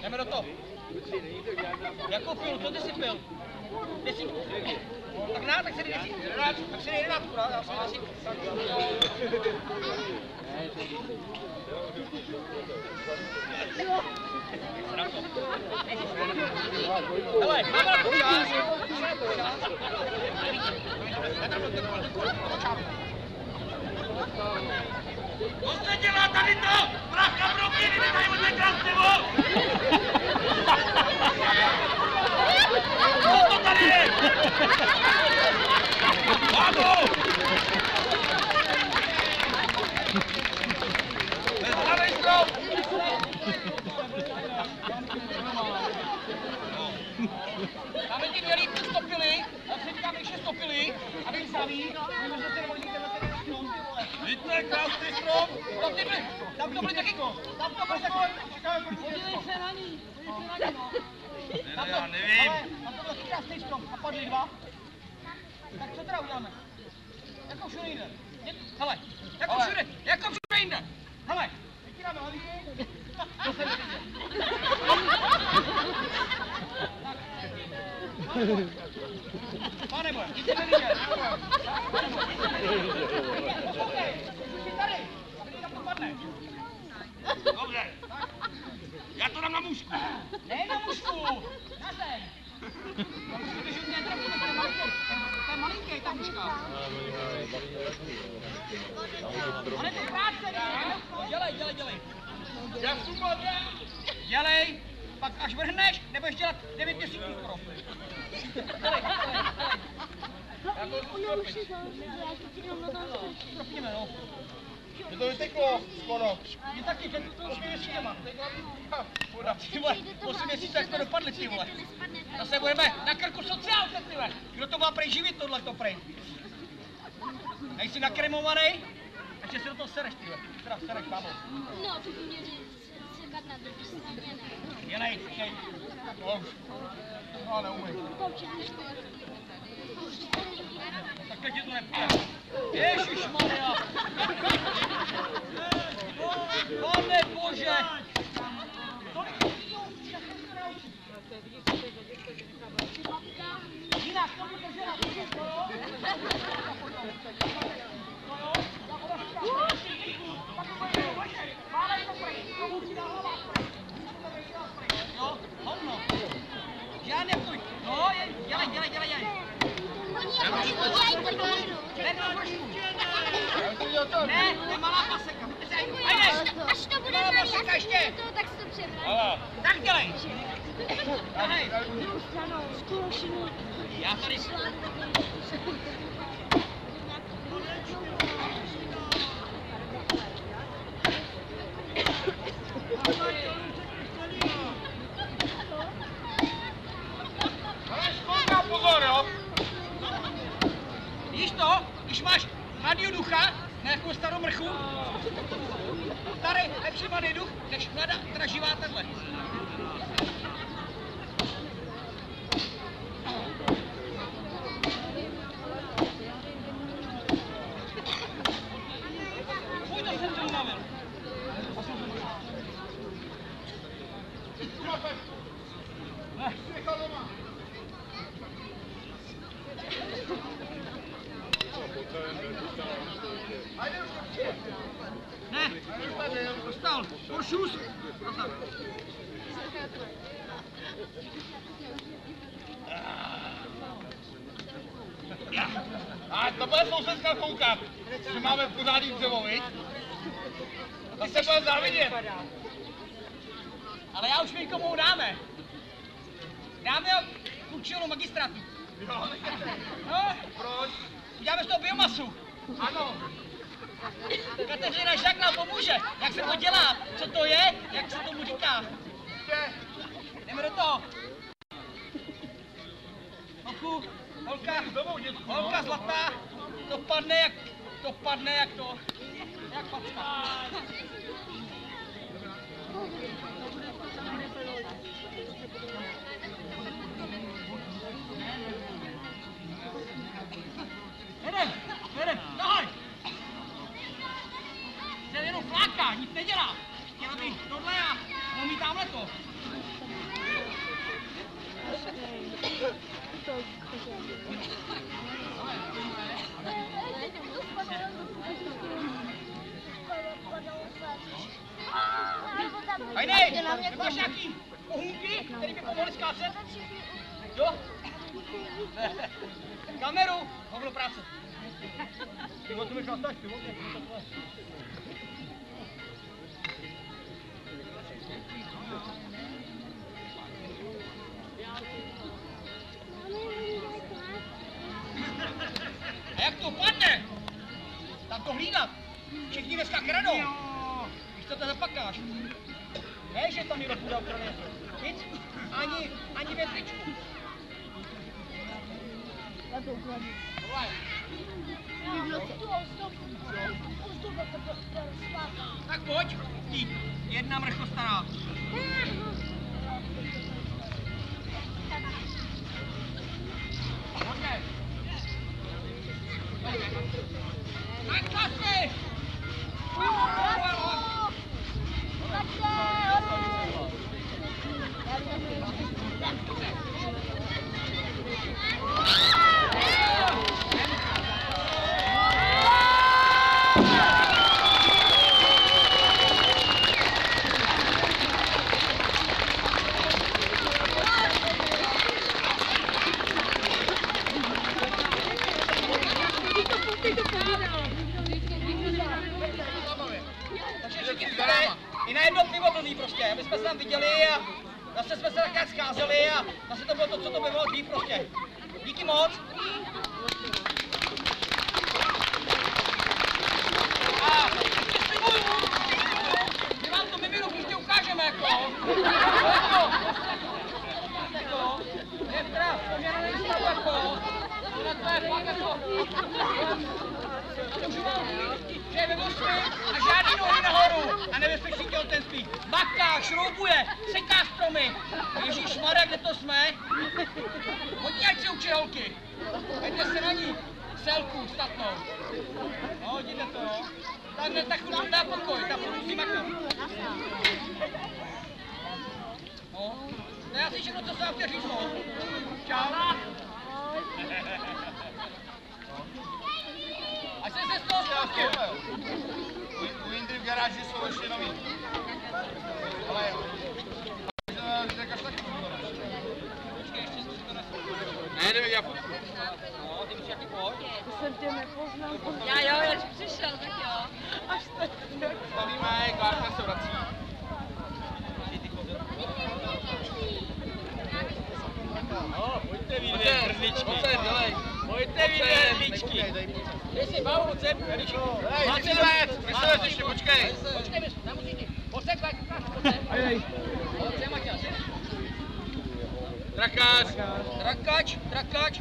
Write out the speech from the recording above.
Jdeme do toho. Jakou pilu? Co ty si pil? Desítku. Tak na, tak se jde desítku. Tak se jde 11, já jsem desítku. Hele, máme na to čas. Co se dělá tady to? Pracha v ruky, kdyby tady můžeme krát pivo! Co to tady je? Vádu! Bezhlavej strom! Máme ti 2 lípy stopily, a předtím ještě stopily, a vy sami, můžete nevodíte na ten strom, ty vole. Víte, krásný strom? Tam to byly taky tam to byly taky podívej se na ní, no. Já nevím. Tam to byl taky krásný strom, a padly 2. Tak co teda uděláme? Jako všude jinde. Hele, jako všude jinde. Hele, teď dáme hlavíky. To se nevíde. Pane boje, jdeme vidět. Poslouchej, jsi tady, aby tam dopadne. Dobře. Já to dám na mužku. Ne na mužku, na zem. To je malinký, ta mužka. Ale to krátce, dělej. Já jsem dělej, pak až vrhneš, nebudeš dělat 9 měsíců skoro. Dělej. Stropíme, no. Je to vyteklo skoro. Je taky, že to už je sítěma. Ty vole, 8 měsíců, jak jsme dopadli, ty vole. Zase budeme na krku sociálce, ty vole. Kdo to má prej živit, tohleto prej? Nejsi nakremovanej? Ještě se do toho sereš, ty vole. Teda sereš, babo. No, to by mě sekat na druhé straně, ne? Jelej. No, neumej. Tak teď je to nepůjde. Ježišmarja! Pane Bože! Jinak to bude dělat. Jo, hovno. Žádný půjď. No, dělej. Ne, to je malá paseka. Až to bude na jasně, tak se to převrátí. Tak dělej. Hej. Já tady... Pozor, jo? Víš to, když máš mladýho ducha, nějakou starou mrchu, starý, lepší mladý duch, než mladá, teda živá tenhle. Půjď, to jsem to unavil. Ne, dostal. Košus. A to bude sousedská koukat, že máme pořádný dřevo, viď? To se bude závidět. Ale já už vím, komu ho dáme. Dáme ho Kučelu magistrátu. Jo, No, proč? uděláme z toho biomasu. Ano. Kateřina Žák nám pomůže. Jak se to dělá, co to je, jak se tomu říká. Jdeme do toho. Holku, holka zlatá, to padne jak to, jak packa. Jedem, nahoj! Jsem jenom fláka, nic nedělá. Chtěla by tohle a umí tamhle to. Hajnej, máš nějaký pohůnky, který by pomohli skácet? Jo? Kameru, hovno práce. Ty vole, tu mi chlastáš, ty vole. A jak to padne? Tam to hlídat. Všichni dneska kradou. Víš, co to zapakáš? Ne, že tam někdo půjde ukradne. Nic? Ani větričku. Tohle. Tak pojď, ty, jedna mrcho stará. Pojďme. Tak klasy! I na jedno pivo blbý prostě, aby jsme se tam viděli a zase jsme se tak nějak scházeli a zase to bylo to, co to by bylo dřív prostě. Díky moc. A slibuju, že vám to miminu prostě ukážeme jako. Je teda poměrně nejstavu jako. Tohle to je fakt jako. Můžu vám říct, že je ve Moskvě a žádný nohy nahoru a nebezpečný těhotenství. Maká, šroubuje, seká stromy. Ježíšmarja, kde to jsme? Hodně ať si učí holky. Jdete se na ní. Selku, statnou. No, hodíte to, jo. Tak chudám dá pokoj, ta furt musí makat. No, to je asi všechno, co se vám chtěl říct, no. Čau. Ať se z toho spustil. U Jindry v garáži jsou ještě nový. Ale jo. Počkej, ještě si to nesu. Ne, nevím, já půjdu. No, ty musíš jaký pojď. To jsem tě nepoznal. Já už přišel, tak jo. Až teď. Stavíme, Klárka se vrací. No, pojďte vít vrličky. Pojďte, dělej. Pojďte vít vrličky. Jestli bavu, cep, Eliško. Máte myslíte ještě, počkej. Počkej, nemusíte. Pojď sem, ukáž. Pojď sem, Maťas. Trakáč. Trakač.